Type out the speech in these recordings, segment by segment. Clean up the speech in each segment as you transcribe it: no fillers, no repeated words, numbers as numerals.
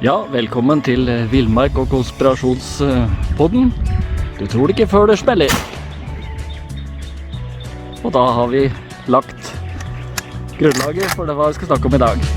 Ja, velkommen til Villmark og konspirasjonspodden. Du tror det ikke før det spiller. Og da har vi lagt grunnlaget for det hva vi skal snakke om i dag.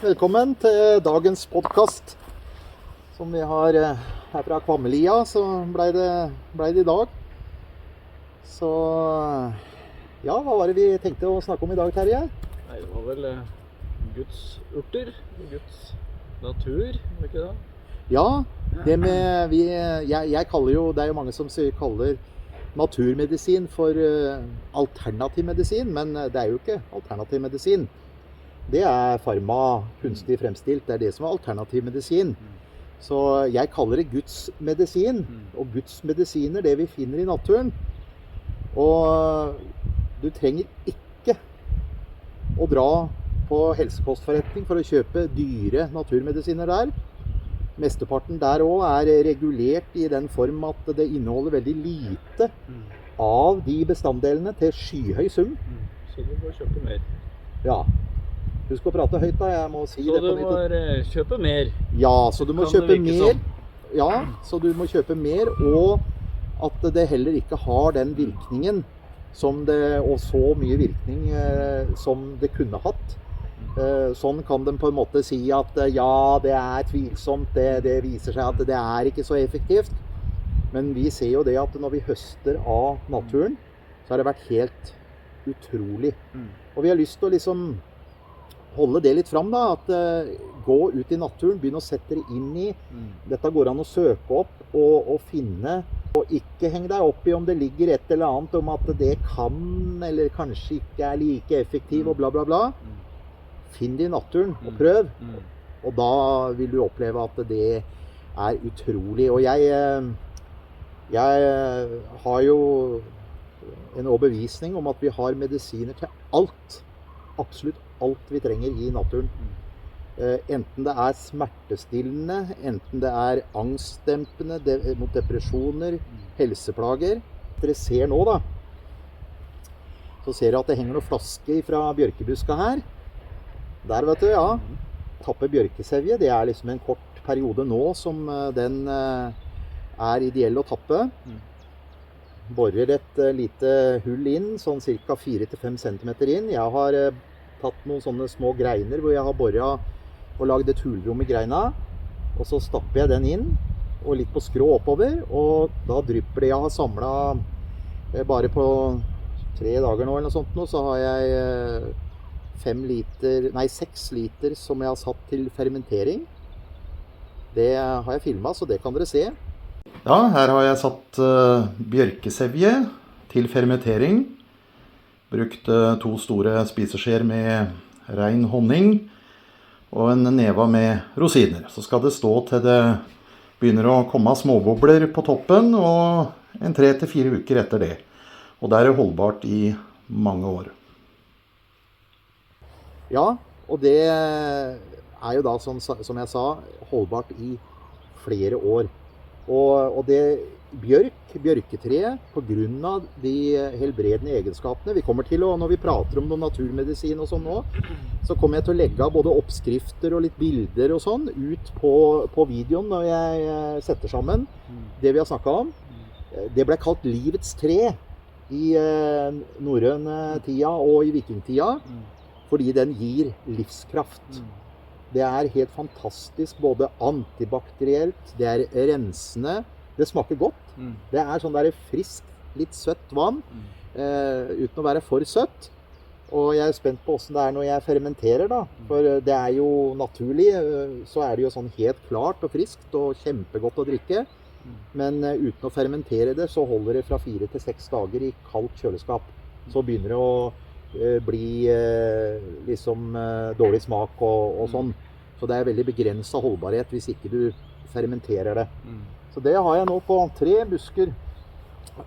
Velkommen til dagens podcast som vi har her fra Kvammelia, så ble det i dag. Så ja, hva var det vi tenkte å snakke om i dag, Terje? Nei, det var vel Guds urter, Guds natur, var ikke det? Ja, det med, jeg kaller jo, det er jo mange som kaller naturmedisin for alternativ medisin, men det er jo ikke alternativ medisin. Det er farma, kunstig fremstilt, det er det som er alternativ medisin. Så jeg kaller det Guds medisin, og Guds medisiner, det vi finner i naturen. Og du trenger ikke å dra på helsekostforretning for å kjøpe dyre naturmedisiner der. Mesteparten der også er regulert i den form at det inneholder veldig lite av de bestanddelene til skyhøy sum. Så du må kjøpe mer. Ja. Husk å prate høyt da, jeg må si det på nytt. Så du må kjøpe mer? Ja, så du må kjøpe mer. Ja, så du må kjøpe mer, og at det heller ikke har den virkningen som og så mye virkning som det kunne hatt. Sånn kan de på en måte si at ja, det er tvilsomt, det viser seg at det er ikke så effektivt. Men vi ser jo det at når vi høster av naturen, så har det vært helt utrolig. Og vi har lyst til å liksom holde det litt fram da, at gå ut i naturen, begynne å sette det inn i. Dette går an å søke opp og finne, og ikke henge deg opp i om det ligger et eller annet om at det kan, eller kanskje ikke er like effektiv og bla bla bla. Finn det i naturen og prøv. Og da vil du oppleve at det er utrolig. Og jeg har jo en overbevisning om at vi har medisiner til alt. Absolutt alt vi trenger i naturen. Enten det er smertestillende, enten det er angstdempende, mot depresjoner, helseplager. Dere ser nå da, så ser dere at det henger noen flasker fra bjørkebuska her. Der vet du, ja. Tappe bjørkesevje, det er liksom en kort periode nå som den er ideell å tappe. Borer et lite hull inn, sånn cirka 4-5 cm inn. Jeg har tatt noen sånne små greiner hvor jeg har boret og lagd et hulrom i greina. Og så stapper jeg den inn, og litt på skrå oppover, og da drypper det. Jeg har samlet bare på 3 dager nå eller noe sånt nå, så har jeg 6 liter som jeg har satt til fermentering. Det har jeg filmet, så det kan dere se. Ja, her har jeg satt bjørkesevje til fermentering. Brukt 2 store spiseskjeer med ren honning og en neve med rosiner. Så skal det stå til det begynner å komme småbobler på toppen, og en 3-4 uker etter det. Og det er holdbart i mange år. Ja, og det er jo da, som jeg sa, holdbart i flere år. Og det bjørketreet, på grunn av de helbredende egenskapene, vi kommer til å, når vi prater om noe naturmedisin og sånn nå, så kommer jeg til å legge av både oppskrifter og litt bilder og sånn ut på videoen når jeg setter sammen det vi har snakket om. Det ble kalt livets tre i norrøn tida og i vikingtida, fordi den gir livskraft. Det er helt fantastisk, både antibakterielt, det er rensende, det smaker godt. Det er sånn der frisk, litt søtt vann, uten å være for søtt. Og jeg er spent på hvordan det er når jeg fermenterer da, for det er jo naturlig, så er det jo sånn helt klart og friskt og kjempegodt å drikke. Men uten å fermentere det, så holder det fra 4 til 6 dager i kaldt kjøleskap. Så begynner det å bli liksom dårlig smak og sånn. Så det er veldig begrenset holdbarhet hvis ikke du fermenterer det. Så det har jeg nå på 3 busker.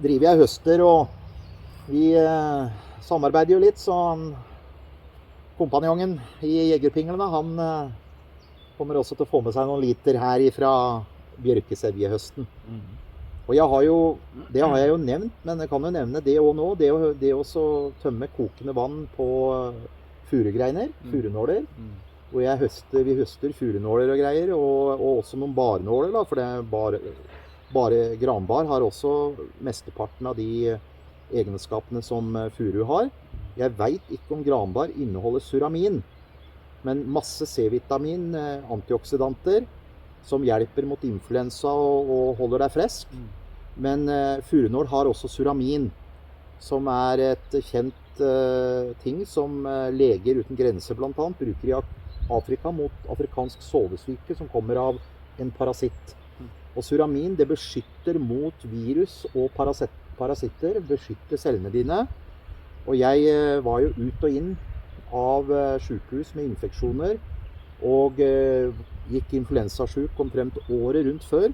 Driver jeg høster, og vi samarbeider jo litt, så kompanjongen i Jegerpinglene, han kommer også til å få med seg noen liter her fra bjørkesevjehøsten. Og det har jeg jo nevnt, men jeg kan jo nevne det også nå, det å tømme kokende vann på furugreiner, furunåler, hvor vi høster furunåler og greier, og også noen barnåler, da, for det bare granbar har også mesteparten av de egenskapene som furu har. Jeg vet ikke om granbar inneholder suramin, men masse C-vitamin, antioksidanter, som hjelper mot influensa og holder deg frisk. Men furunål har også suramin, som er et kjent ting som Leger uten grenser blant annet bruker i Afrika mot afrikansk sovesyke som kommer av en parasitt. Og suramin, det beskytter mot virus og parasitter, beskytter cellene dine. Og jeg var jo ut og inn av sykehus med infeksjoner, og gikk influensasjuk omtrent året rundt før.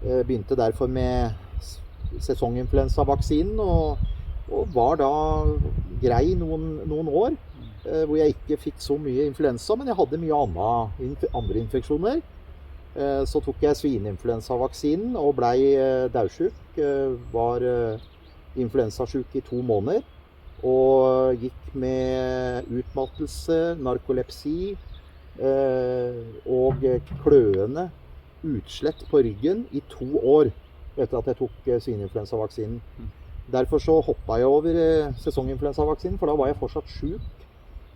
Begynte derfor med sesonginfluensavaksinen, og var da grei noen år, hvor jeg ikke fikk så mye influensa, men jeg hadde mye andre infeksjoner. Så tok jeg svineinfluensavaksinen og ble daudsjuk, var influensasjuk i 2 måneder, og gikk med utmattelse, narkolepsi og kløende utslett på ryggen i 2 år etter at jeg tok svineinfluensavaksinen. Derfor så hoppet jeg over sesonginfluensavaksinen, for da var jeg fortsatt syk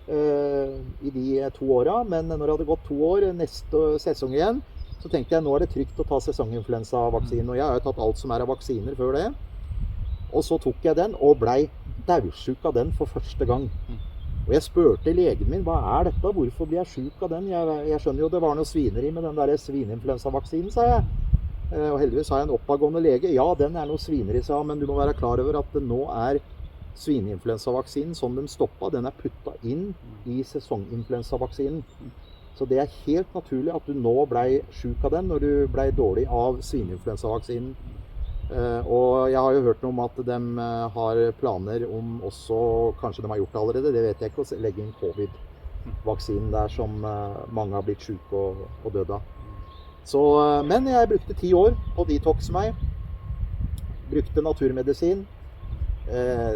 i de 2 årene. Men når det hadde gått 2 år, neste sesong igjen, så tenkte jeg nå er det trygt å ta sesonginfluensavaksinen. Og jeg har jo tatt alt som er av vaksiner før det. Og så tok jeg den og ble daudsjuk av den for første gang. Og jeg spurte legen min, hva er dette? Hvorfor blir jeg syk av den? Jeg skjønner jo det var noe svineri med den der svineinfluensavaksinen, sa jeg. Og heldigvis har jeg en oppagående lege. Ja, den er noe svineri, sa han, men du må være klar over at det nå er svineinfluensavaksinen som den stoppet, den er puttet inn i sesonginfluensavaksinen. Så det er helt naturlig at du nå ble syk av den når du ble dårlig av svineinfluensavaksinen. Og jeg har jo hørt noe om at de har planer om også, kanskje de har gjort det allerede, det vet jeg ikke, å legge inn covid-vaksinen der som mange har blitt syke og døde av. Men jeg brukte 10 år på å detoxe meg, brukte naturmedisin,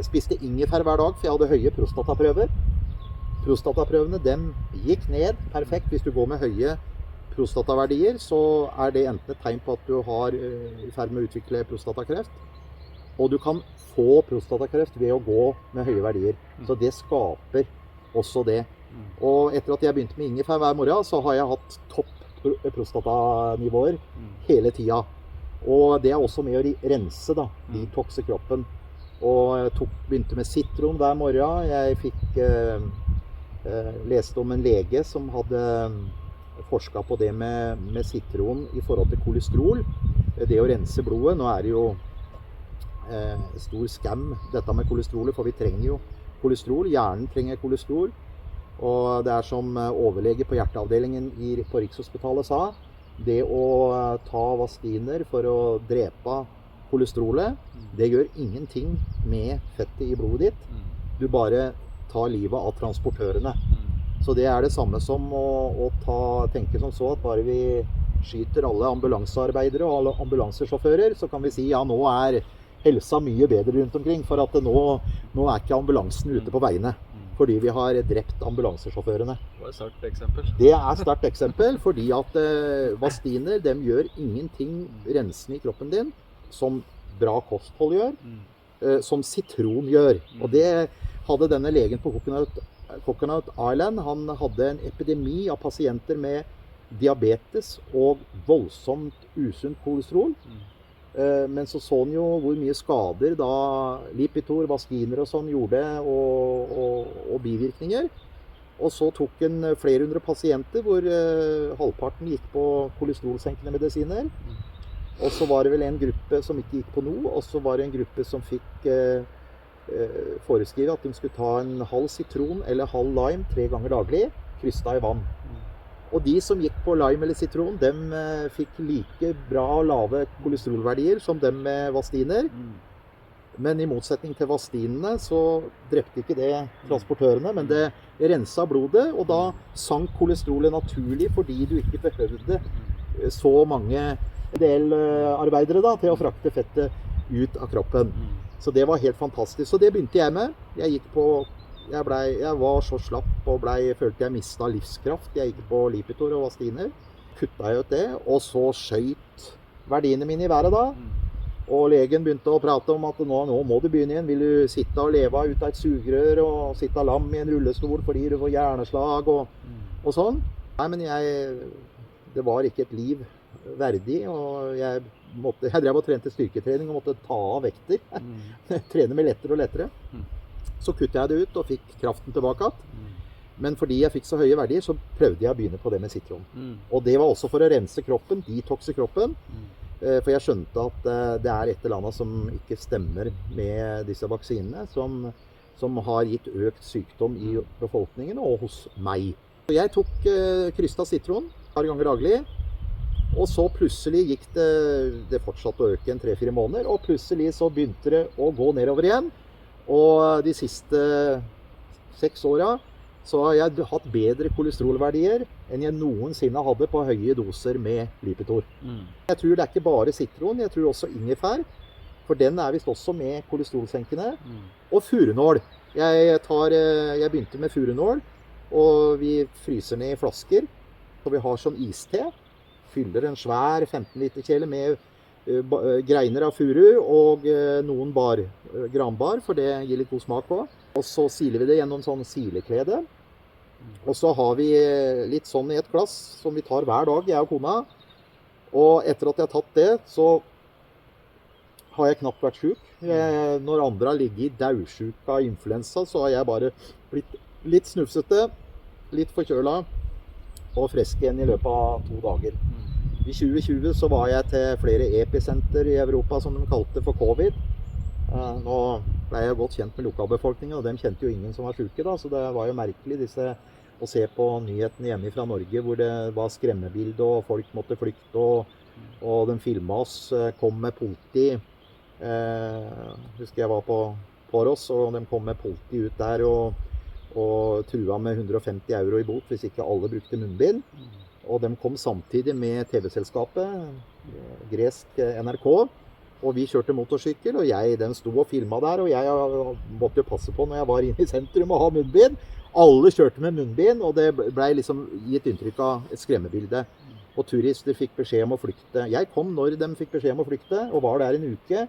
spiste ingefær hver dag, for jeg hadde høye prostataprøver. Prostataprøvene, dem gikk ned perfekt. Hvis du går med høye prostataverdier, så er det enten et tegn på at du har i ferd med å utvikle prostatakreft, og du kan få prostatakreft ved å gå med høye verdier. Så det skaper også det. Og etter at jeg begynte med ingefær hver morgen, så har jeg hatt topp prostatanivåer hele tida. Og det er også med å rense, detoxe kroppen. Og jeg begynte med sitron hver morgen. Jeg leste om en lege som hadde forsket på det med sitron i forhold til kolesterol. Det å rense blodet. Nå er det jo stor skam dette med kolesterolet, for vi trenger jo kolesterol. Hjernen trenger kolesterol. Og det er som overlege på hjerteavdelingen på Rikshospitalet sa, det å ta Vastiner for å drepe kolesterolet, det gjør ingenting med fettet i blodet ditt. Du bare tar livet av transportørene. Så det er det samme som å tenke som så, at bare vi skyter alle ambulansearbeidere og alle ambulansesjåfører, så kan vi si, ja, nå er helsa mye bedre rundt omkring, for at nå er ikke ambulansen ute på veiene. Fordi vi har drept ambulansesjåførene. Det er et sterkt eksempel. Det er et sterkt eksempel, fordi at Vastiner, de gjør ingenting rensende i kroppen din, som bra kosthold gjør, som sitron gjør. Og det hadde denne legen på Coconut Island. Han hadde en epidemi av pasienter med diabetes og voldsomt usunt kolesterol. Men så han jo hvor mye skader da Lipitor, Vastiner og sånn gjorde, og bivirkninger. Og så tok han flere hundre pasienter hvor halvparten gikk på kolesterolsenkende medisiner. Og så var det vel en gruppe som ikke gikk på noe, og så var det en gruppe som fikk foreskrive at de skulle ta en halv sitron eller halv lime 3 ganger daglig, krysset i vann. Og de som gikk på lime eller sitron, dem fikk like bra lave kolesterolverdier som dem med vastiner. Men i motsetning til vastinene så drepte ikke det transportørene, men det rensa blodet, og da sank kolesterolet naturlig fordi du ikke behøvde så mange delarbeidere da, til å frakte fettet ut av kroppen. Så det var helt fantastisk. Så det begynte jeg med. Jeg var så slapp og følte jeg mistet livskraft. Jeg gikk på Lipitor og Vastiner. Kutta jeg ut det, og så skjøt verdiene mine i været da. Og legen begynte å prate om at nå må du begynne igjen. Vil du sitte og leve ut av et sugerør og sitte lam i en rullestol fordi du får hjerneslag og sånn? Nei, men det var ikke et liv verdig, og jeg drev og trente styrketrening og måtte ta av vekter. Trene med lettere og lettere. Så kuttet jeg det ut og fikk kraften tilbake igjen. Men fordi jeg fikk så høye verdier, så prøvde jeg å begynne på det med sitron. Og det var også for å rense kroppen, detoxe kroppen. For jeg skjønte at det et eller annet som ikke stemmer med disse vaksinene, som har gitt økt sykdom i befolkningen og hos meg. Så jeg tok krystet sitron et par ganger daglig. Og så plutselig gikk det fortsatte å øke 3-4 måneder, og plutselig så begynte det å gå nedover igjen. Og de siste 6 årene så har jeg hatt bedre kolesterolverdier enn jeg noensinne hadde på høye doser med Lipitor. Jeg tror det ikke bare sitron, jeg tror også ingefær, for den visst også med kolesterolsenkende. Og furunål. Jeg begynte med furunål, og vi fryser ned i flasker, så vi har sånn iste. Fyller en svær 15 liter kjele med greiner av furu og noen granbar, for det gir litt god smak på. Og så siler vi det gjennom sånn sileklede. Og så har vi litt sånn i et glass som vi tar hver dag, jeg og kona. Og etter at jeg har tatt det, så har jeg knapt vært syk. Når andre har ligget i daudsjuk av influensa, så har jeg bare blitt litt snufsete, litt forkjølet og frisk igjen i løpet av 2 dager. I 2020 så var jeg til flere episenter i Europa som de kalte for covid. Nå ble jeg godt kjent med lokalbefolkningen, og de kjente jo ingen som var syke da, så det var jo merkelig å se på nyhetene hjemme fra Norge hvor det var skremmebilder og folk måtte flykte, og de filmet oss, kom med politi. Husker jeg var på Poros, og de kom med politi ut der og trua med 150 euro i bot hvis ikke alle brukte munnbind. Og de kom samtidig med TV-selskapet, gresk NRK, og vi kjørte motorsykkel, og den sto og filmet der, og jeg måtte jo passe på når jeg var inne i sentrum og ha munnbind. Alle kjørte med munnbind, og det ble liksom gitt inntrykk av et skremmebilde. Og turister fikk beskjed om å flykte. Jeg kom når de fikk beskjed om å flykte, og var der en uke,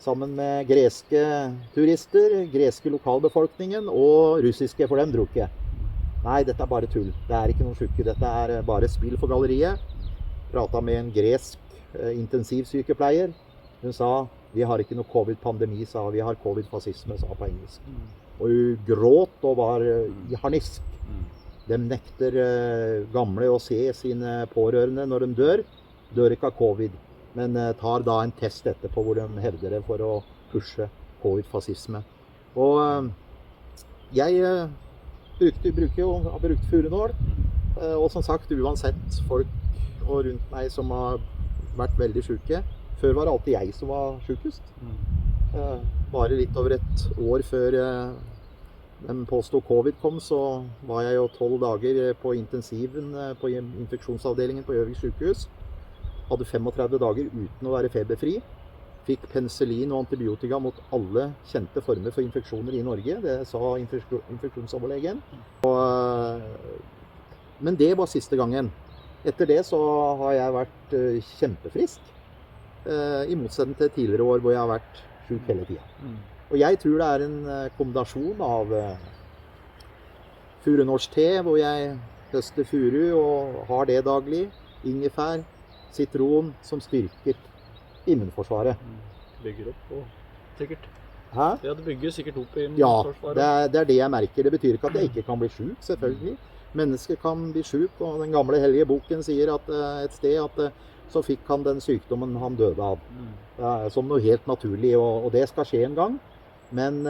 sammen med greske turister, greske lokalbefolkningen og russiske, for dem dro ikke. Nei, dette bare tull. Det ikke noen syke. Dette bare spill for galleriet. Pratet med en gresk intensivsykepleier. Hun sa, vi har ikke noe covid-pandemi, sa vi har covid-fascisme, sa på engelsk. Og hun gråt og var i harnisk. De nekter gamle å se sine pårørende når de dør. Dør ikke av covid, men tar da en test etterpå hvor de hevder det for å pushe covid-fascisme. Og jeg har brukt furunål, og som sagt, uansett folk rundt meg som har vært veldig syke. Før var det alltid jeg som var sykest. Bare litt over et år før den påstod covid kom, så var jeg jo 12 dager på intensiven på infeksjonsavdelingen på Gjøvik sykehus. Hadde 35 dager uten å være feberfri. Fikk penicillin og antibiotika mot alle kjente former for infeksjoner i Norge. Det sa infeksjonsoverlegen. Men det var siste gangen. Etter det så har jeg vært kjempefrisk. I motsetning til tidligere år hvor jeg har vært syk hele tiden. Og jeg tror det en kombinasjon av furunålste, hvor jeg høster furu og har det daglig, ingefær, sitron, som styrker immunforsvaret. Bygger opp, sikkert. Hæ? Ja, det bygger sikkert opp immunforsvaret. Ja, det det jeg merker. Det betyr ikke at jeg ikke kan bli syk, selvfølgelig. Mennesker kan bli syk, og den gamle hellige boken sier at et sted at så fikk han den sykdommen han døde av. Som noe helt naturlig, og det skal skje en gang. Men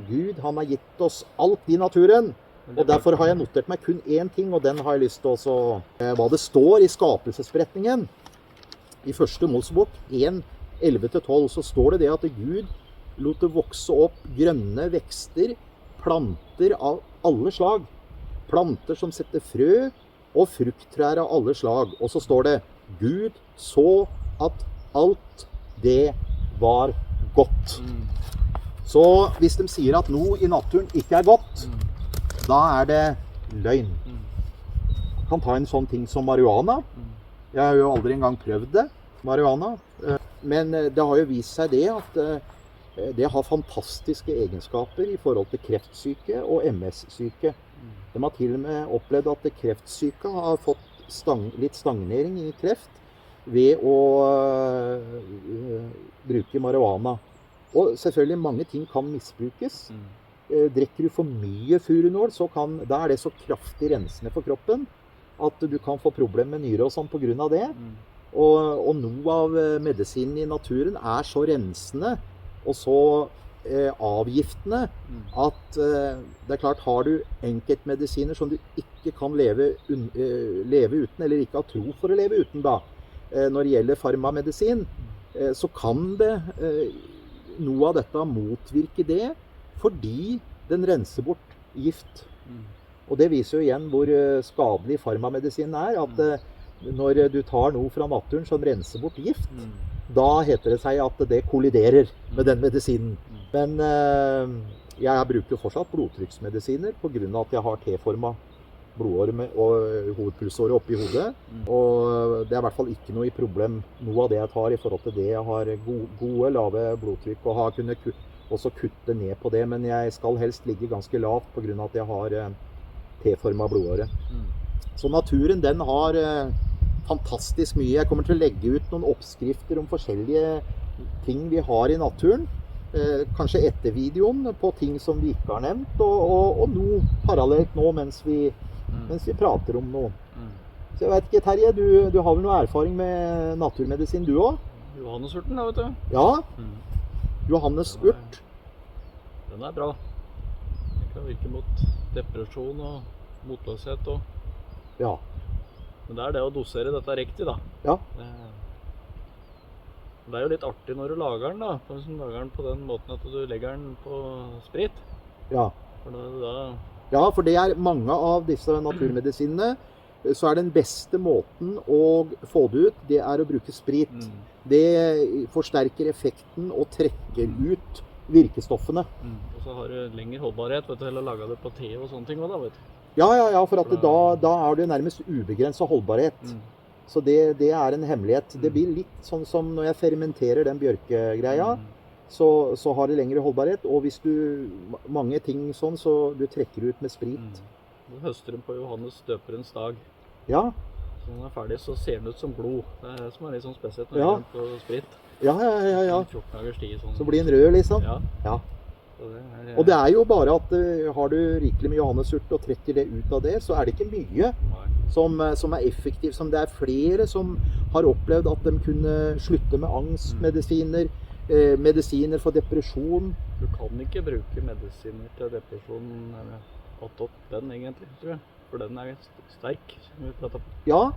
Gud, han har gitt oss alt i naturen, Og derfor har jeg notert meg kun én ting, og den har jeg lyst til også hva det står i skapelsesberetningen. I første Mosebok 1, 11-12, så står det at Gud lot det vokse opp grønne vekster, planter av alle slag. Planter som setter frø, og frukttrær av alle slag. Og så står det, Gud så at alt det var godt. Så hvis de sier at noe i naturen ikke er godt, da er det løgn. Jeg kan ta en sånn ting som marihuana. Jeg har jo aldri engang prøvd det, marihuana. Men det har jo vist seg det at det har fantastiske egenskaper i forhold til kreftsyke og MS-syke. De har til og med opplevd at kreftsyke har fått litt stagnering i kreft ved å bruke marihuana. Og selvfølgelig mange ting kan misbrukes. Drikker du for mye furunål, da er det så kraftig rensende for kroppen at du kan få problemer med nyre og sånn på grunn av det. Og noe av medisinen i naturen er så rensende og så avgiftende at det er klart, har du enkeltmedisiner som du ikke kan leve uten, eller ikke har tro for å leve uten da, når det gjelder farmamedisin, så kan det noe av dette motvirke det, fordi den renser bort gift. Og det viser jo igjen hvor skadelig farmamedisin er, at når du tar noe fra naturen som renser bort gift, da heter det seg at det kolliderer med den medisinen. Men jeg bruker fortsatt blodtrykksmedisiner på grunn av at jeg har T-forma blodåre og hovedpulsåre oppi hodet. Og det er i hvert fall ikke noe problem, noe av det jeg tar i forhold til det. Jeg har gode, lave blodtrykk og har kunnet også kutte ned på det. Men jeg skal helst ligge ganske lavt på grunn av at jeg har T-forma blodåre. Så naturen, den har fantastisk mye. Jeg kommer til å legge ut noen oppskrifter om forskjellige ting vi har i naturen. Kanskje etter videoen på ting som vi ikke har nevnt, og noe parallelt nå mens vi prater om noe. Så jeg vet ikke, Terje, du har vel noe erfaring med naturmedisin du også? Johannesurten da, vet du. Ja, Johannesurt. Den er bra. Den kan virke mot depresjon og motløshet og... Ja. Men det er det å dosere dette riktig da. Ja. Det er jo litt artig når du lager den da. Hvis du lager den på den måten at du legger den på sprit. Ja. Ja, for det er mange av disse naturmedisinene, så er den beste måten å få det ut, det er å bruke sprit. Det forsterker effekten og trekker ut virkestoffene. Og så har du lengre holdbarhet, vet du, eller laget det på te og sånne ting også da, vet du. Ja, for at da er det nærmest ubegrenset holdbarhet. Så det er en hemmelighet. Det blir litt sånn som når jeg fermenterer den bjørkegreia, så har det lengre holdbarhet. Og hvis mange ting sånn, så du trekker ut med sprit. Du høster den på Johannes døperens dag. Ja. Så når den er ferdig, så ser den ut som blod. Det er det som er litt sånn spesielt når den er på sprit. Ja. 14 dagers tid. Sånn. Så blir den rød, liksom. Ja. Og det er jo bare at har du rikelig med johannesurt og trekker det ut av det, så er det ikke mye som er effektivt. Som det er flere som har opplevd at de kunne slutte med angstmedisiner, medisiner for depresjon. Du kan ikke bruke medisiner til depresjon attåt den egentlig, tror jeg. For den er sterk, som vi pratet på. Ja,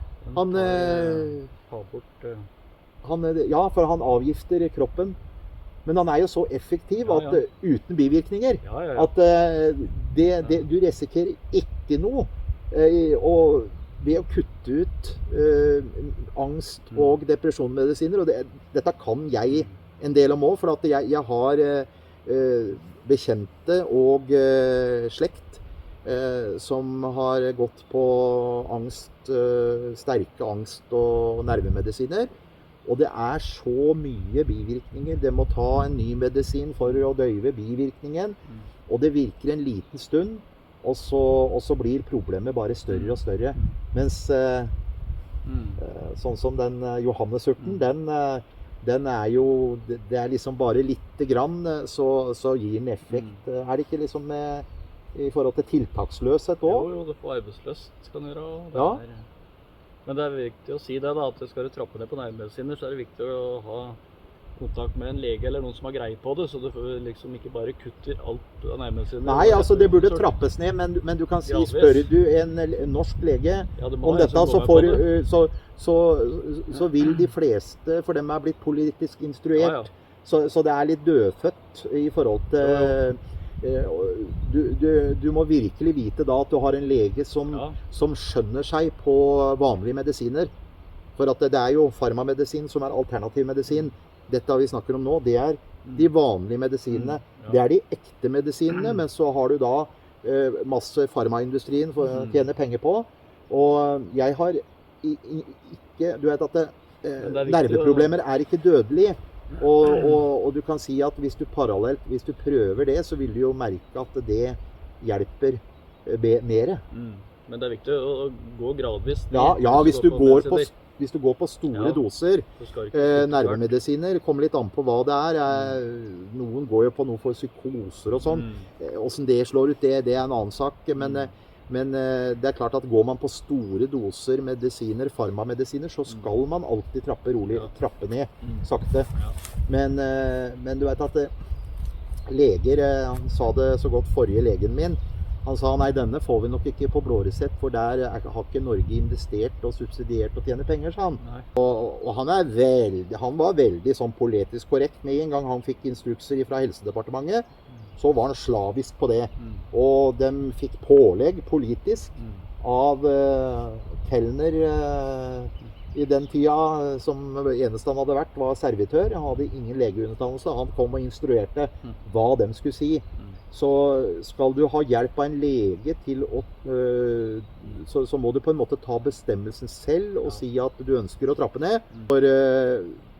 for han avgifter kroppen. Men han er jo så effektiv at uten bivirkninger, at du risikerer ikke noe. Og ved å kutte ut angst og depresjonsmedisiner, og dette kan jeg en del om også, for at jeg har bekjente og slekt som har gått på sterke angst- og nervemedisiner. Og det er så mye bivirkninger. Det må ta en ny medisin for å døyve bivirkningen. Og det virker en liten stund, og så blir problemet bare større og større. Mens sånn som den johannesurten, den er jo, det er liksom bare lite grann, så gir den effekt. Er det ikke liksom i forhold til tiltaksløshet også? Jo, det får arbeidsløst kan du gjøre. Men det er viktig å si det da, at skal du trappe ned på nervemedisiner, så er det viktig å ha kontakt med en lege eller noen som har greie på det, så du liksom ikke bare kutter alt av nærmedisinere. Nei, altså det burde trappes ned, men du kan si, spør du en norsk lege om dette, så vil de fleste, for dem blitt politisk instruert, så det litt dødfødt i forhold til... Du må virkelig vite da at du har en lege som skjønner seg på vanlige medisiner. For at det jo farmamedisin som alternativ medisin. Dette vi snakker om nå, det de vanlige medisinene. Det de ekte medisinene, men så har du da masse farmaindustrien for å tjene penger på. Og jeg har ikke... Du vet at nerveproblemer ikke dødelige. Og du kan si at hvis du prøver det, så vil du jo merke at det hjelper mer. Men det viktig å gå gradvis ned. Ja, hvis du går på store doser nervemedisiner, kommer litt an på hva det noen går jo på noe for psykoser og sånn. Hvordan det slår ut, det en annen sak, men det klart at går man på store doser medisiner, farmamedisiner, så skal man alltid trappe rolig, trappe ned, sakte. Men du vet at leger, han sa det så godt forrige legen min, han sa, nei, denne får vi nok ikke på blå resept, for der har ikke Norge investert og subsidiert og tjener penger, sa han. Og han var veldig sånn politisk korrekt med en gang han fikk instrukser fra Helsedepartementet. Så var han slavisk på det. Og de fikk pålegg politisk av Kellner i den tida, som eneste han hadde vært, var servitør. Han hadde ingen legeutdannelse. Han kom og instruerte hva de skulle si. Så skal du ha hjelp av en lege til å... Så må du på en måte ta bestemmelsen selv og si at du ønsker å trappe ned. For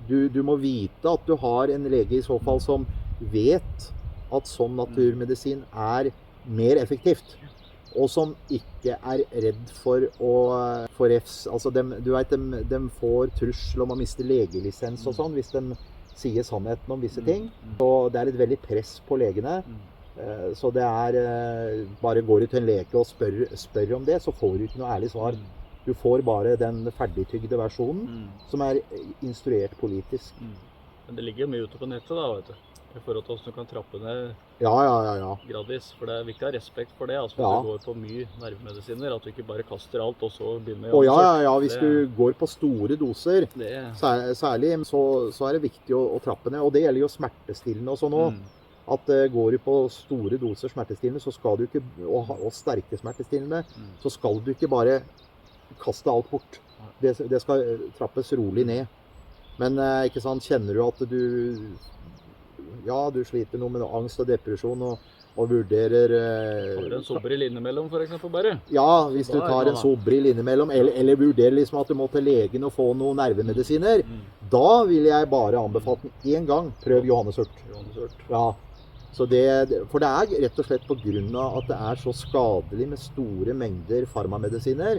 du må vite at du har en lege i så fall som vet at sånn naturmedisin mer effektivt, og som ikke redd for å få refs. Altså, du vet, de får trussel om å miste legelisens og sånn, hvis de sier sannheten om visse ting. Så det et veldig press på legene. Så det bare går du til en lege og spør om det, så får du ikke noe ærlig svar. Du får bare den ferdigtygde versjonen, som instruert politisk. Men det ligger jo mye ute på nettet da, vet du. I forhold til hvordan du kan trappe ned gradvis. For det viktig å ha respekt for det. Altså hvis du går på mye nervemedisiner, at du ikke bare kaster alt og så begynner å hvis du går på store doser, særlig, så det viktig å trappe ned. Og det gjelder jo smertestillende og sånn også. At går du på store doser smertestillende, så skal du ikke, og sterke smertestillende, så skal du ikke bare kaste alt bort. Det skal trappes rolig ned. Men ikke sant, kjenner du at du sliter noe med angst og depresjon og vurderer... Tar du en Sobril innimellom for eksempel bare? Ja, hvis du tar en Sobril innimellom, eller vurderer liksom at du må til legen og få noen nervemedisiner, da vil jeg bare anbefale den en gang, prøv Johannesurt. Ja, så for det rett og slett på grunn av at det så skadelig med store mengder farmamedisiner,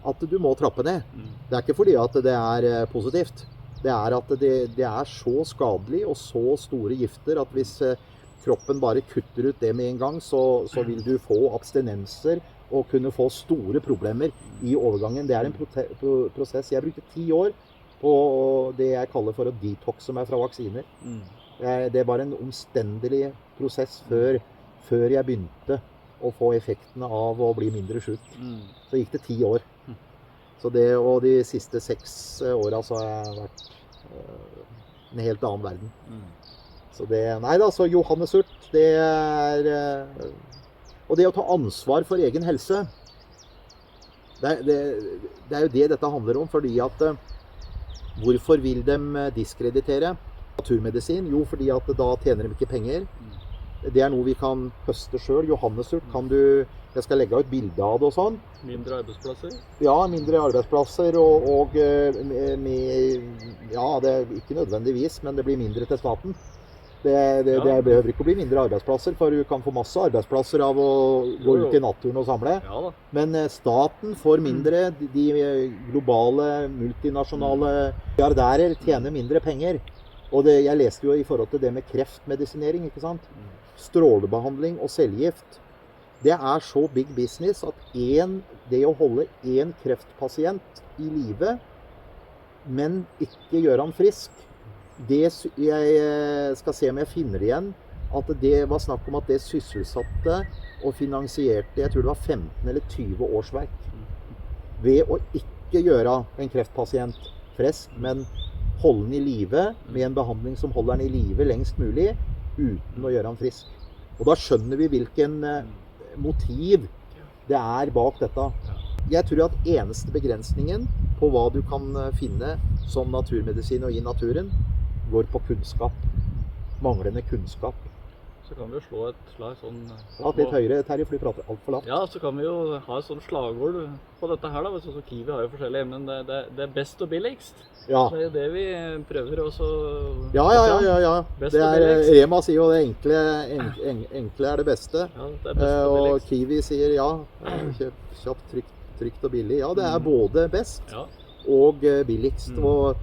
at du må trappe ned. Det ikke fordi at det positivt. Det at det så skadelig og så store gifter at hvis kroppen bare kutter ut det med en gang, så vil du få abstinenser og kunne få store problemer i overgangen. Det en prosess. Jeg brukte 10 år på det jeg kaller for å detoxe meg fra vaksiner. Det var en omstendelig prosess før jeg begynte å få effektene av å bli mindre syk. Så gikk det 10 år. Så og de siste 6 årene så har jeg vært en helt annen verden. Så så Johannesurt, det og det å ta ansvar for egen helse, det jo det dette handler om, fordi at hvorfor vil de diskreditere naturmedisin? Jo, fordi at da tjener de ikke penger. Det noe vi kan høste selv. Johannesurt kan jeg skal legge ut bilder av det og sånn. Mindre arbeidsplasser? Ja, mindre arbeidsplasser og det ikke nødvendigvis, men det blir mindre til staten. Det behøver ikke å bli mindre arbeidsplasser, for du kan få masse arbeidsplasser av å gå ut i naturen og samle. Men staten får mindre, de globale, multinasjonale milliardærer tjener mindre penger. Og jeg leste jo i forhold til det med kreftmedisinering, ikke sant? Strålebehandling og cellegift. Det så big business at det å holde en kreftpasient i live, men ikke gjøre han frisk, Jeg skal se om jeg finner det igjen, at det var snakk om at det sysselsatte og finansierte, jeg tror det var 15 eller 20 årsverk, ved å ikke gjøre en kreftpasient frisk, men holde den i live med en behandling som holder den i live lengst mulig, uten å gjøre den frisk. Og da skjønner vi hvilken motiv det er bak dette. Jeg tror at eneste begrensningen på hva du kan finne som naturmedisin og i naturen, går på kunnskap. Manglende kunnskap. Så kan vi jo slå et slag sånn... Ja, litt høyere, Terje, for du prater alt for lavt. Ja, så kan vi jo ha et sånt slagord på dette her da. Så Kiwi har jo forskjellige, men det er best og billigst. Ja. Det er jo det vi prøver også... Ja. Best Det og er, billigst. Rema sier jo det enkle er det beste. Ja, det er best og Og billigst. Kiwi sier ja, kjøp kjapt, trygt og billig. Ja, det er både best Ja. og billigst. Og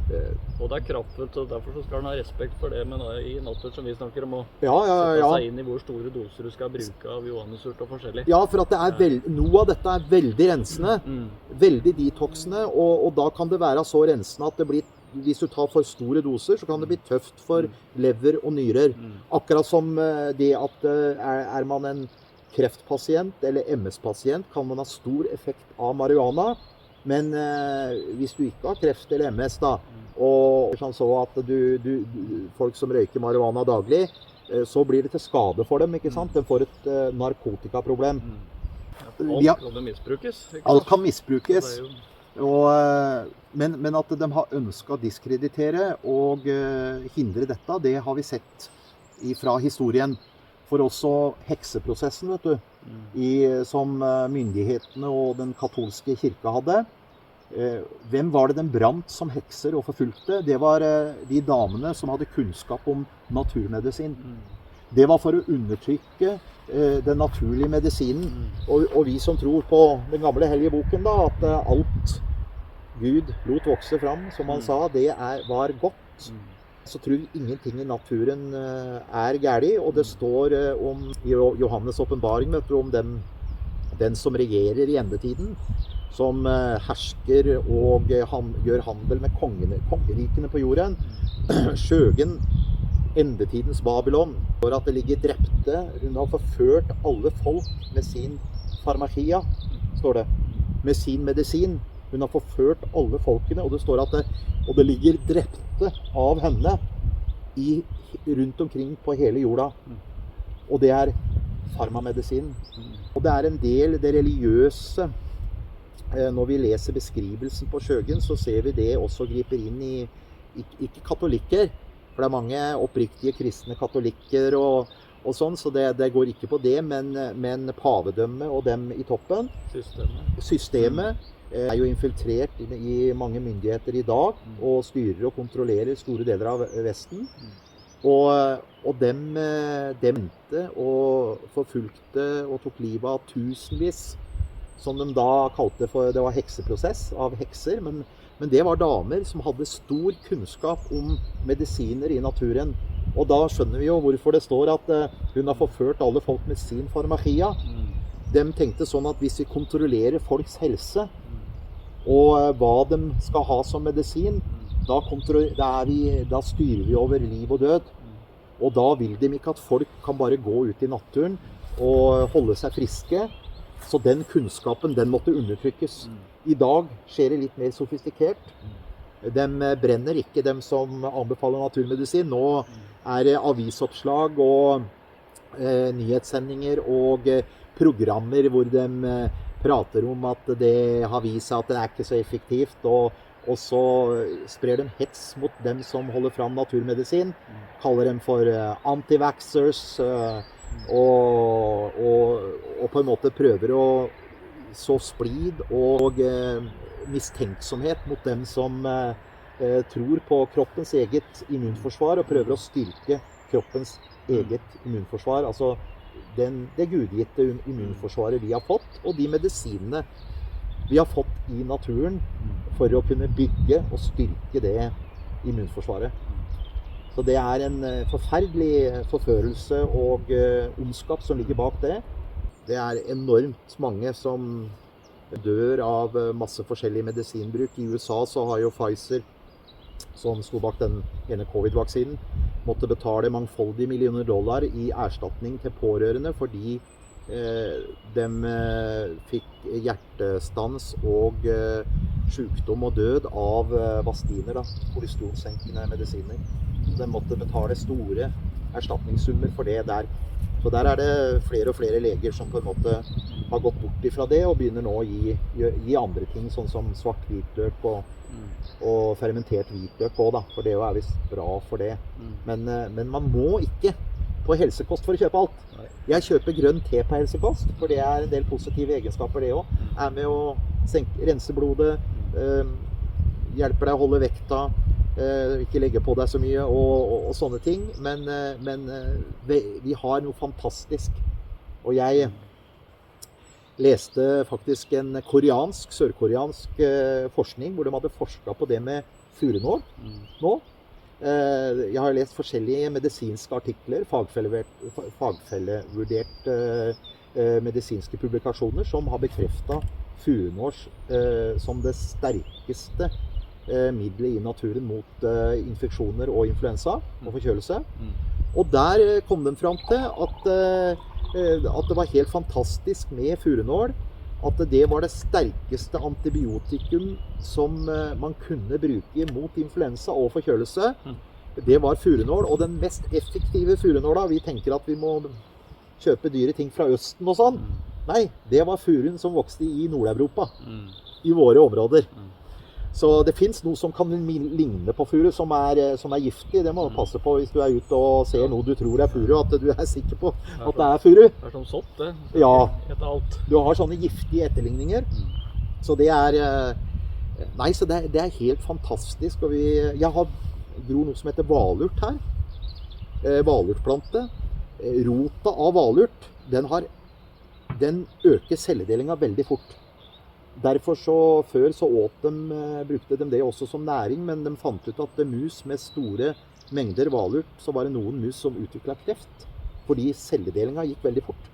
det er kraftfullt, og derfor så skal man ha respekt for det men i natur som vi snakker om å Ja. sette seg inn i hvor store doser du skal bruke av johannesurt og forskjellig. Ja, for at det er noe av dette er veldig rensende, veldig detoxende, og da kan det være så rensende at det blir, hvis du tar for store doser, så kan det bli tøft for lever og nyrer. Akkurat som det at er man en kreftpasient eller MS-pasient, kan man ha stor effekt av marihuana, men hvis du ikke har kreft eller MS da, og sånn så at folk som røyker marihuana daglig, så blir det til skade for dem, ikke sant? De får et narkotikaproblem. Alt kan det misbrukes. Ikke sant? Alt kan misbrukes, Det er jo... men at de har ønsket å diskreditere og hindre dette, det har vi sett fra historien. For også hekseprosessen, vet du, som myndighetene og den katolske kirka hadde. Hvem var det den brant som hekser og forfulgte? Det var de damene som hadde kunnskap om naturmedisin. Det var for å undertrykke den naturlige medisinen. Og vi som tror på den gamle hellige boken, da, at alt Gud lot vokse fram, som han sa, det var godt. Så tror vi ingenting i naturen er gærlig, og det står om i Johannes åpenbaring, vet du, om den som regjerer i endetiden, som hersker og gjør handel med kongerikene på jorden. Skjøgen, endetidens Babylon, for at det ligger drepte. Hun har forført alle folk med sin farmakia, står det, med sin medisin. Hun har forført alle folkene, og det står at det ligger drepte av henne rundt omkring på hele jorda. Og det er farmamedisinen. Og det er en del det religiøse. Når vi leser beskrivelsen på Skjøgen, så ser vi det også griper inn i, ikke katolikker, for det er mange oppriktige kristne katolikker og sånn, så det går ikke på det, men pavedømme og dem i toppen. Systemet er jo infiltrert i mange myndigheter i dag, og styrer og kontrollerer store deler av Vesten. Og dem mente og forfulgte og tok livet av tusenvis, som de da kalte for, det var hekseprosess av hekser, men det var damer som hadde stor kunnskap om medisiner i naturen. Og da skjønner vi jo hvorfor det står at hun har forført alle folk med sin farmakia. De tenkte sånn at hvis vi kontrollerer folks helse, og hva de skal ha som medisin, da styrer vi over liv og død. Og da vil de ikke at folk kan bare gå ut i naturen og holde seg friske. Så den kunnskapen, den måtte undertrykkes. I dag skjer det litt mer sofistikert. De brenner ikke, dem som anbefaler naturmedisin. Nå er det avisoppslag og nyhetssendinger og programmer hvor de prater om at det har vist seg at det er ikke så effektivt, og så sprer de hets mot dem som holder fram naturmedisin, kaller dem for anti-vaxxers, og på en måte prøver å så splid og mistenksomhet mot dem som tror på kroppens eget immunforsvar og prøver å styrke kroppens eget immunforsvar, altså det gudgitte immunforsvaret vi har fått, og de medisinene vi har fått i naturen for å kunne bygge og styrke det immunforsvaret. Så det er en forferdelig forførelse og ondskap som ligger bak det. Det er enormt mange som dør av masse forskjellig medisinbruk. I USA så har jo Pfizer som sto bak den ene covid-vaksinen, måtte betale mangfoldige millioner dollar i erstatning til pårørende fordi de fikk hjertestans og sykdom og død av Vastiner, kolesterolsenkende medisiner. De måtte betale store erstatningssummer for det der. Så der det flere og flere leger som på en måte har gått bort ifra det og begynner nå å gi andre ting, sånn som svart hvitløk og fermentert hvitløk også da, for det er visst bra for det. Men man må ikke på helsekost for å kjøpe alt. Jeg kjøper grønn te på helsekost, for det en del positive egenskaper det også. Med å rense blodet, hjelper deg å holde vekta, ikke legge på deg så mye og sånne ting, men vi har noe fantastisk. Og jeg leste faktisk en sørkoreansk forskning, hvor de hadde forsket på det med furunål nå. Jeg har lest forskjellige medisinske artikler, fagfellevurdert medisinske publikasjoner, som har bekreftet furunål som det sterkeste middelet i naturen mot infeksjoner og influensa og forkjølelse. Og der kom de fram til at det var helt fantastisk med furunål, at det var det sterkeste antibiotikum som man kunne bruke mot influensa og forkjølelse. Det var furunål, og den mest effektive furunåla, vi tenker at vi må kjøpe dyre ting fra Østen og sånn. Nei, det var furun som vokste i Nord-Europa, i våre områder. Så det finnes noe som kan ligne på furu, som er giftig. Det må du passe på hvis du ute og ser noe du tror furu, at du sikker på at det furu. Det som sånt, det. Ja, alt. Du har sånne giftige etterligninger. Så det nei, så det helt fantastisk. Og jeg dro noe som heter valurt her. Valurtplante. Rota av valurt, den øker celledelinga veldig fort. Derfor før brukte de det også som næring, men de fant ut at mus med store mengder valurt, så var det noen mus som utviklet kreft, fordi celledelinga gikk veldig fort.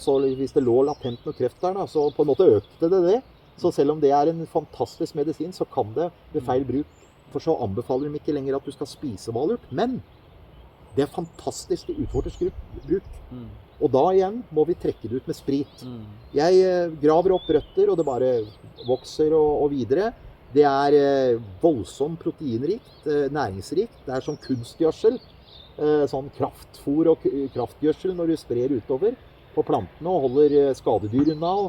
Så hvis det lå latent noe kreft der, så på en måte økte det. Så selv om det en fantastisk medisin, så kan det ved feil bruk, for så anbefaler de ikke lenger at du skal spise valurt, men det fantastisk til utvortes bruk. Og da igjen må vi trekke det ut med sprit. Jeg graver opp røtter, og det bare vokser og videre. Det voldsomt proteinrikt, næringsrikt. Det sånn kunstgjødsel, sånn kraftfôr og kraftgjødsel når du sprer utover på plantene og holder skadedyr unna.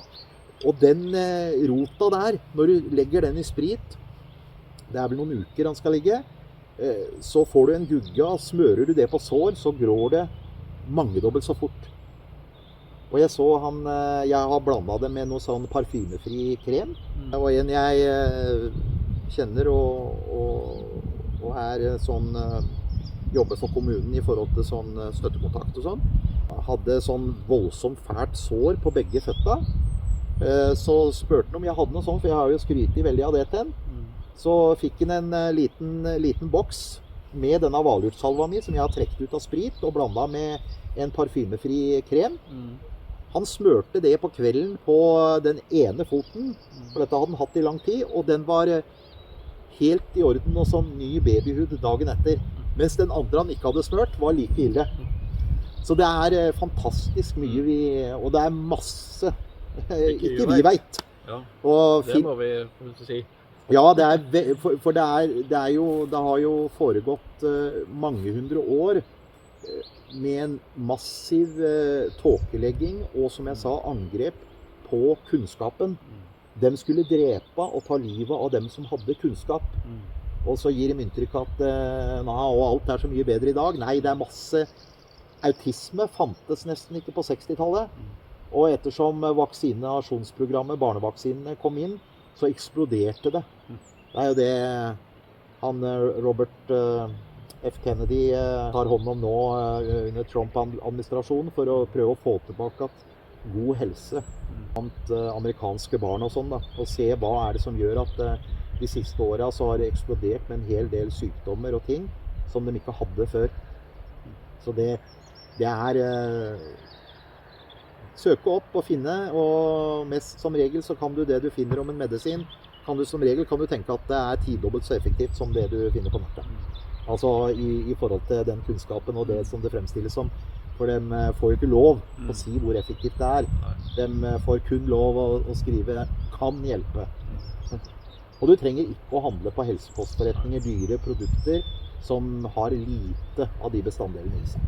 Og den rota der, når du legger den i sprit, det vel noen uker han skal ligge, så får du en gugge, og smører du det på sår, så grår det mangedobbelt så fort. Og jeg har blandet det med noe sånn parfymefri krem. Det var en jeg kjenner og sånn, jobber for kommunen i forhold til sånn støttekontakt og sånn. Jeg hadde sånn voldsomt fælt sår på begge føtta. Så spurte han om jeg hadde noe sånt, for jeg har jo skrytet veldig av det til han. Så fikk han en liten boks med denne valurtsalva mi, som jeg har trekt ut av sprit og blandet med en parfymefri krem. Han smørte det på kvelden på den ene foten, for dette hadde han hatt i lang tid, og den var helt i orden og sånn ny babyhud dagen etter. Mens den andre han ikke hadde smørt, var like ille. Så det fantastisk mye og det masse ikke vi vet. Ja, det må vi si. Ja, for det har jo foregått mange hundre år med en massiv tåkelegging og, som jeg sa, angrep på kunnskapen. De skulle drepe og ta livet av dem som hadde kunnskap. Og så gir de inntrykk at alt så mye bedre i dag. Nei, det masse. Autisme fantes nesten ikke på 60-tallet. Og ettersom vaksinasjonsprogrammet, barnevaksinene, kom inn, så eksploderte det. Det jo det han Robert F. Kennedy tar hånd om nå under Trump-administrasjonen for å prøve å få tilbake god helse blant amerikanske barn og sånn da. Og se hva det som gjør at de siste årene så har det eksplodert med en hel del sykdommer og ting som de ikke hadde før. Så det søke opp og finne, og mest som regel så kan du det du finner om en medisin, kan du tenke at det er 10-dobbelt så effektivt som det du finner på nettet. Altså i forhold til den kunnskapen og det som det fremstilles som. For de får jo ikke lov å si hvor effektivt det er. De får kun lov å skrive «kan hjelpe». Og du trenger ikke å handle på helsepostforretninger, dyre produkter som har lite av de bestanddelene i seg.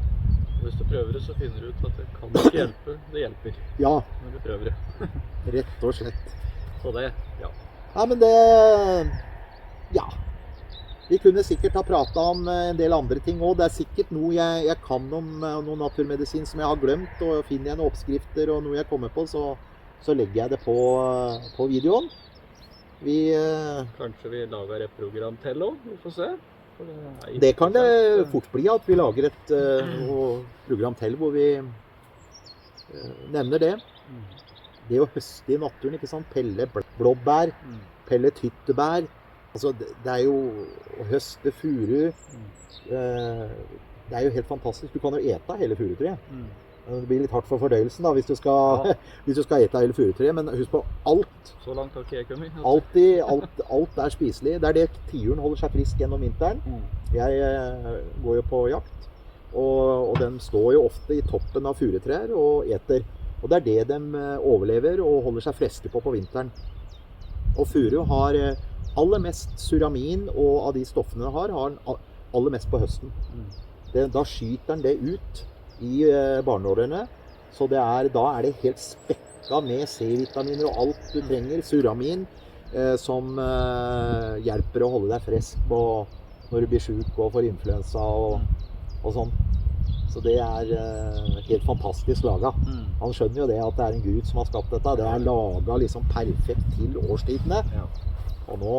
Hvis du prøver det, så finner du ut at det kan ikke hjelpe. Det hjelper. Ja. Når du prøver det. Rett og slett. Så det, ja. Ja, men det... Ja. Vi kunne sikkert ha pratet om en del andre ting også. Det er sikkert noe jeg kan om noe naturmedisin som jeg har glemt, og finner jeg noen oppskrifter og noe jeg kommer på, så legger jeg det på videoen. Kanskje vi lager et program til også, vi får se. Det kan det fort bli at vi lager et program til hvor vi nevner det. Det å høste i naturen, ikke sant? Pelle blåbær, pelle tyttebær. Altså, det er jo å høste furu. Det er jo helt fantastisk. Du kan jo ete hele furutreet. Det blir litt hardt for fordøyelsen da, hvis du skal ete hele furutreet. Men husk på, alt. Så langt har ikke jeg kommet. Alt er spiselig. Det er det tiuren holder seg frisk gjennom vinteren. Jeg går jo på jakt, og den står jo ofte i toppen av furutrær og eter. Og det er det de overlever og holder seg friske på vinteren. Og furu har aller mest suramin, og av de stoffene den har den aller mest på høsten. Da skyter den det ut i barneårene, så da er det helt spekka med C-vitaminer og alt du trenger, suramin, som hjelper å holde deg frisk når du blir syk og får influensa og sånn. Så det er helt fantastisk laget. Han skjønner jo det at det er en Gud som har skapt dette. Det er laget liksom perfekt til årstidene. Og nå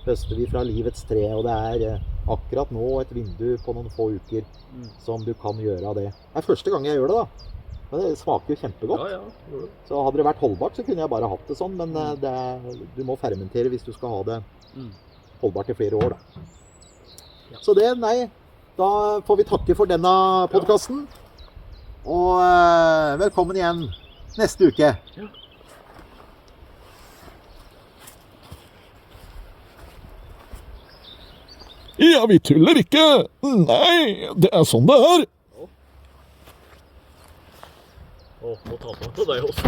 høster vi fra livets tre, og det er akkurat nå et vindu på noen få uker som du kan gjøre av det. Det er første gang jeg gjør det da. Men det smaker jo kjempegodt. Ja. Så hadde det vært holdbart, så kunne jeg bare hatt det sånn, men du må fermentere hvis du skal ha det holdbart i flere år da. Så da får vi takke for denne podcasten, og velkommen igjen neste uke. Ja, vi tuller ikke. Nei, det er sånn det er. Må ta på deg også.